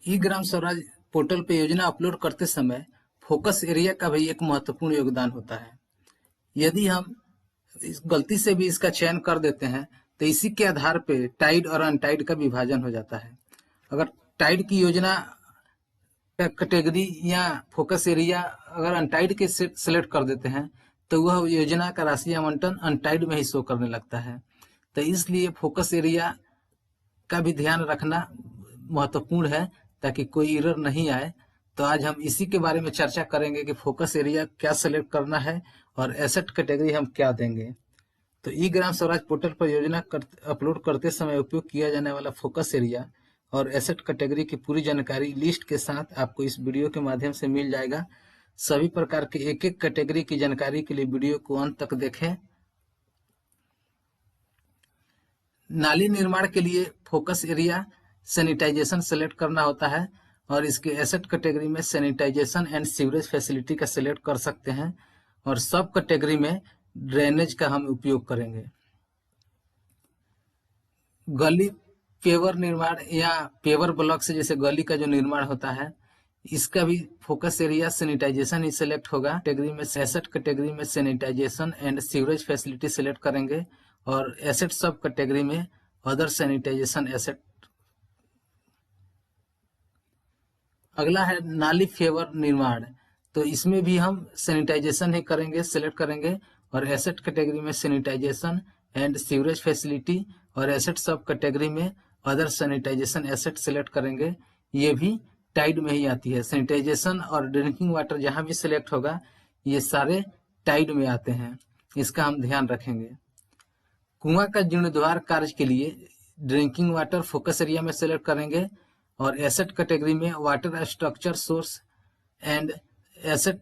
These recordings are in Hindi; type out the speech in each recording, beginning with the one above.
ई ग्राम स्वराज पोर्टल पे योजना अपलोड करते समय फोकस एरिया का भी एक महत्वपूर्ण योगदान होता है। यदि हम गलती से भी इसका चयन कर देते हैं तो इसी के आधार पे टाइड और अनटाइड का विभाजन हो जाता है। अगर टाइड की योजना का कैटेगरी या फोकस एरिया अगर अनटाइड के सेलेक्ट कर देते हैं तो वह योजना का राशि आवंटन अनटाइड में ही शो करने लगता है। तो इसलिए फोकस एरिया का भी ध्यान रखना महत्वपूर्ण है ताकि कोई एरर नहीं आए। तो आज हम इसी के बारे में चर्चा करेंगे कि फोकस एरिया क्या सेलेक्ट करना है और एसेट कैटेगरी हम क्या देंगे। तो ई ग्राम स्वराज पोर्टल पर योजना अपलोड करते समय उपयोग किया जाने वाला फोकस एरिया और एसेट कैटेगरी की पूरी जानकारी लिस्ट के साथ आपको इस वीडियो के माध्यम से मिल जाएगा। सभी प्रकार के एक एक कैटेगरी की जानकारी के लिए वीडियो को अंत तक देखें। नाली निर्माण के लिए फोकस एरिया सैनिटाइजेशन सेलेक्ट करना होता है और इसके एसेट कैटेगरी में सैनिटाइजेशन एंड सीवरेज फैसिलिटी का सेलेक्ट कर सकते हैं और सब कैटेगरी में ड्रेनेज का हम उपयोग करेंगे। गली पेवर निर्माण या पेवर ब्लॉक से जैसे गली का जो निर्माण होता है इसका भी फोकस एरिया सैनिटाइजेशन ही सेलेक्ट होगा। कैटेगरी में एसेट कैटेगरी में sanitisation and sewerage facility select करेंगे और एसेट सब कैटेगरी में अदर सैनिटाइजेशन एसेट। अगला है नाली फेवर निर्माण, तो इसमें भी हम सैनिटाइजेशन ही करेंगे, सेलेक्ट करेंगे और एसेट कैटेगरी में सैनिटाइजेशन एंड सीवरेज फैसिलिटी और एसेट सब कैटेगरी में अदर सैनिटाइजेशन एसेट सेलेक्ट करेंगे। ये भी टाइड में ही आती है। सैनिटाइजेशन और ड्रिंकिंग वाटर जहां भी सिलेक्ट होगा ये सारे टाइड में आते हैं, इसका हम ध्यान रखेंगे। कुआं का जीर्णोद्धार कार्य के लिए ड्रिंकिंग वाटर फोकस एरिया में सेलेक्ट करेंगे और एसेट कैटेगरी में water structure source and asset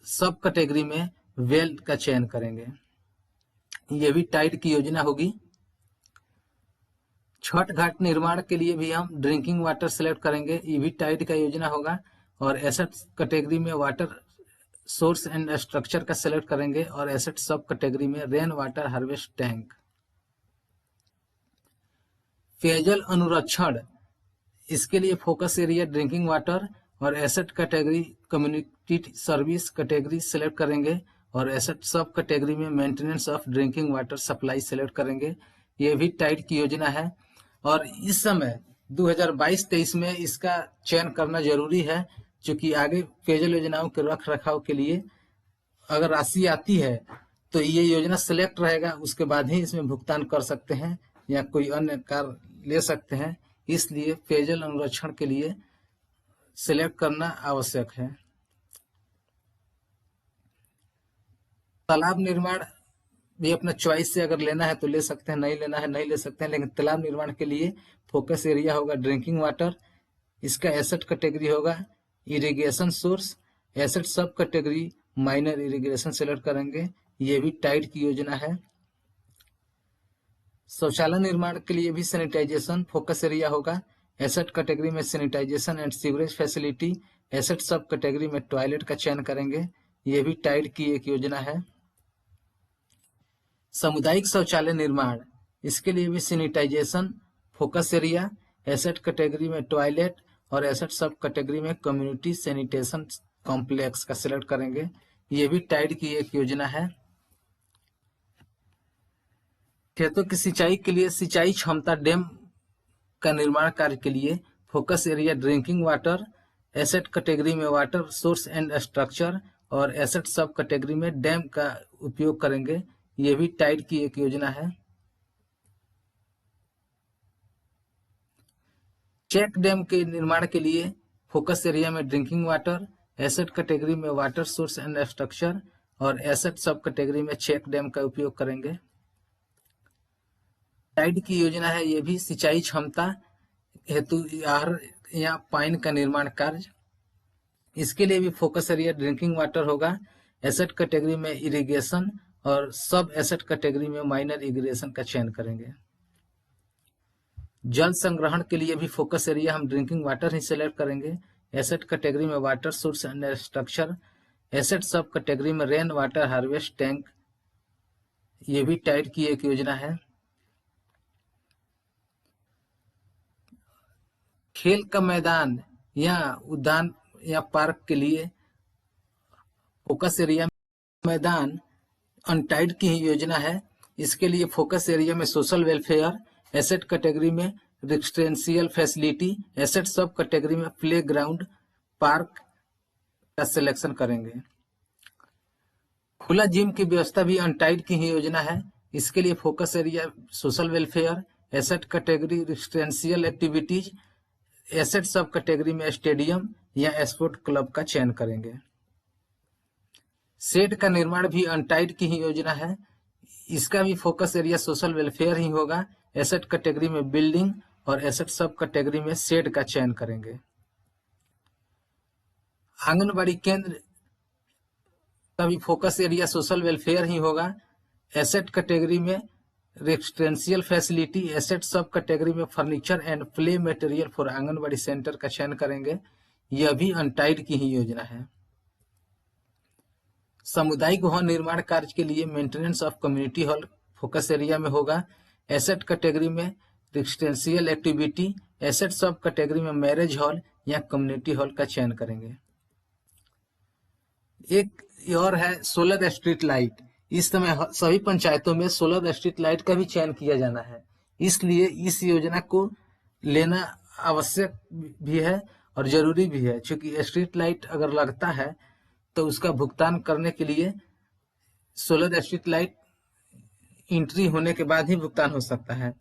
sub category में वेल का चयन करेंगे। ये भी टाइड की योजना होगी। छठ घाट निर्माण के लिए भी हम ड्रिंकिंग वाटर सेलेक्ट करेंगे, ये भी टाइड का योजना होगा और एसेट कैटेगरी में वाटर सोर्स एंड स्ट्रक्चर का सेलेक्ट करेंगे और एसेट सब कैटेगरी में रेन वाटर हार्वेस्ट टैंक। पेयजल अनुरक्षण, इसके लिए फोकस एरिया ड्रिंकिंग वाटर और asset category community service category select करेंगे और एसेट सब कैटेगरी में maintenance of drinking water supply select करेंगे। ये भी टाइड की योजना है और इस समय 2022-23 में इसका चयन करना जरूरी है, क्योंकि आगे पेयजल योजनाओं के रख रखाव के लिए अगर राशि आती है तो ये योजना सिलेक्ट रहेगा, उसके बाद ही इसमें भुगतान कर सकते हैं या कोई अन्य कार्य ले सकते हैं। इसलिए पेयजल अनुरक्षण के लिए सिलेक्ट करना आवश्यक है। तालाब निर्माण भी अपना चॉइस से अगर लेना है तो ले सकते हैं, नहीं लेना है नहीं ले सकते हैं, लेकिन तालाब निर्माण के लिए फोकस एरिया होगा ड्रिंकिंग वाटर। इसका एसेट कैटेगरी होगा irrigation source, asset sub category minor irrigation select करेंगे। ये भी टाइड की योजना है। शौचालय निर्माण के लिए भी सैनिटाइजेशन फोकस एरिया होगा। एसेट कैटेगरी में sanitisation and sewerage facility, asset sub category में टॉयलेट का चयन करेंगे। ये भी टाइड की एक योजना है। सामुदायिक शौचालय निर्माण, इसके लिए भी sanitization focus area, asset category में टॉयलेट और एसेट सब कैटेगरी में कम्युनिटी सैनिटेशन कॉम्प्लेक्स का सिलेक्ट करेंगे। ये भी टाइड की एक योजना है। खेतों की सिंचाई के लिए सिंचाई क्षमता डैम का निर्माण कार्य के लिए focus area drinking water, asset category में वाटर सोर्स एंड स्ट्रक्चर और एसेट सब कैटेगरी में डैम का उपयोग करेंगे। ये भी टाइड की एक योजना है। चेक डैम के निर्माण के लिए फोकस एरिया में ड्रिंकिंग वाटर, एसेट कैटेगरी में वाटर सोर्स एंड स्ट्रक्चर और एसेट सब कैटेगरी में चेक डैम का उपयोग करेंगे। टाइड की योजना है, ये भी सिंचाई क्षमता हेतु यार या पाइन का निर्माण कार्य। इसके लिए भी फोकस एरिया ड्रिंकिंग वाटर होगा। एसेट कैटेगरी में इरिगेशन और सब एसेट कैटेगरी में माइनर इरिगेशन का चयन करेंगे। जल संग्रहण के लिए भी फोकस एरिया हम ड्रिंकिंग वाटर ही सेलेक्ट करेंगे। एसेट कैटेगरी में water source and structure, asset sub category में रेन वाटर हार्वेस्ट टैंक। ये भी टाइड की एक योजना है। खेल का मैदान या उद्यान या पार्क के लिए फोकस एरिया मैदान अनटाइड की ही योजना है। इसके लिए फोकस एरिया में सोशल वेलफेयर, एसेट कैटेगरी में residential facility, asset sub category में प्ले ग्राउंड, पार्क का सिलेक्शन करेंगे। खुला जिम की व्यवस्था भी अनटाइड की ही योजना है। इसके लिए focus area social welfare, asset category residential activities, asset sub category में स्टेडियम या स्पोर्ट क्लब का चयन करेंगे। शेड का निर्माण भी अनटाइड की ही योजना है। इसका भी फोकस एरिया सोशल वेलफेयर ही होगा। एसेट कैटेगरी में बिल्डिंग और एसेट सब कैटेगरी में शेड का चयन करेंगे। आंगनबाड़ी केंद्र का भी फोकस एरिया सोशल वेलफेयर ही होगा। एसेट कैटेगरी में residential facility, asset sub category में furniture and play material for anganwadi centre का चयन करेंगे। यह भी अनटाइड की ही योजना है। सामुदायिक भवन निर्माण कार्य के लिए maintenance of community hall focus area में होगा। एसेट कैटेगरी में residential activity, asset sub category में मैरिज हॉल या कम्युनिटी हॉल का चयन करेंगे। एक और है सोलर स्ट्रीट लाइट। इस समय सभी पंचायतों में सोलर स्ट्रीट लाइट का भी चयन किया जाना है। इसलिए इस योजना को लेना आवश्यक भी है और जरूरी भी है, क्योंकि स्ट्रीट लाइट अगर लगता है तो उसका भुगतान करने के लिए सोलर स्ट्रीट लाइट एंट्री होने के बाद ही भुगतान हो सकता है।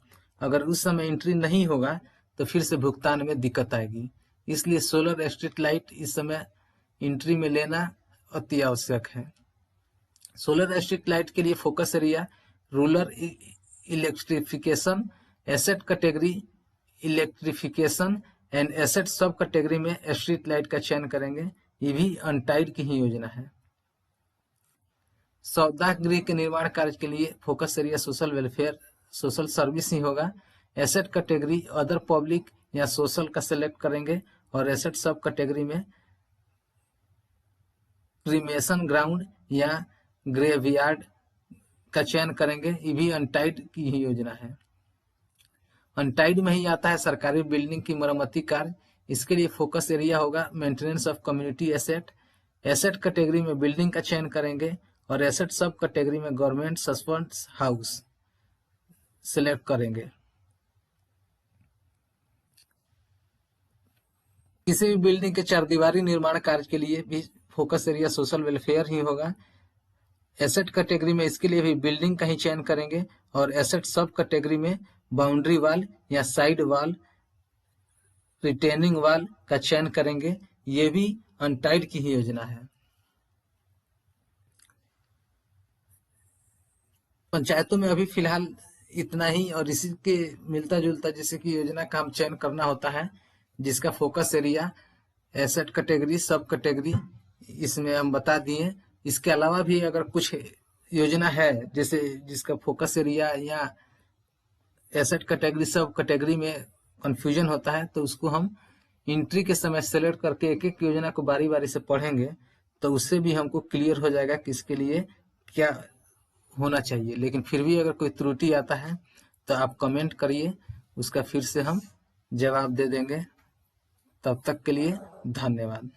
अगर उस समय एंट्री नहीं होगा तो फिर से भुगतान में दिक्कत आएगी। इसलिए सोलर स्ट्रीट लाइट इस समय एंट्री में लेना अति आवश्यक है। सोलर स्ट्रीट लाइट के लिए focus area rural electrification, asset category electrification and asset sub category में स्ट्रीट लाइट का चयन करेंगे। ये भी अनटाइड की ही योजना है। सौदा गृह के निर्माण कार्य के लिए focus area social welfare social service ही होगा। एसेट कैटेगरी अदर पब्लिक या सोशल का सिलेक्ट करेंगे और एसेट सब कैटेगरी में क्रीमेशन ग्राउंड या ग्रेवयार्ड का चयन करेंगे। ये भी अनटाइड की ही योजना है। अनटाइड में ही आता है सरकारी बिल्डिंग की मरम्मती कार्य। इसके लिए फोकस एरिया होगा maintenance of community asset. Asset category में बिल्डिंग का चयन करेंगे और एसेट सब कैटेगरी में गवर्नमेंट सस्पेंस हाउस सिलेक्ट करेंगे। किसी भी बिल्डिंग के चारदीवारी निर्माण कार्य के लिए भी फोकस एरिया सोशल वेलफेयर ही होगा। एसेट कैटेगरी में इसके लिए भी बिल्डिंग का ही चयन करेंगे और एसेट सब कैटेगरी में बाउंड्री वाल या साइड वाल रिटेनिंग वाल का चयन करेंगे। ये भी अनटाइड की ही योजना है। पंचायतों में अभी फिलहाल इतना ही और इसी के मिलता जुलता जैसे कि योजना का हम चयन करना होता है, जिसका फोकस एरिया एसेट कैटेगरी सब कैटेगरी इसमें हम बता दिए। इसके अलावा भी अगर कुछ योजना है जैसे जिसका फोकस एरिया या एसेट कैटेगरी सब कैटेगरी में कंफ्यूजन होता है तो उसको हम एंट्री के समय सेलेक्ट करके एक एक योजना को बारी बारी से पढ़ेंगे तो उससे भी हमको क्लियर हो जाएगा कि इसके लिए क्या होना चाहिए। लेकिन फिर भी अगर कोई त्रुटि आता है तो आप कमेंट करिए, उसका फिर से हम जवाब दे देंगे। तब तक के लिए धन्यवाद।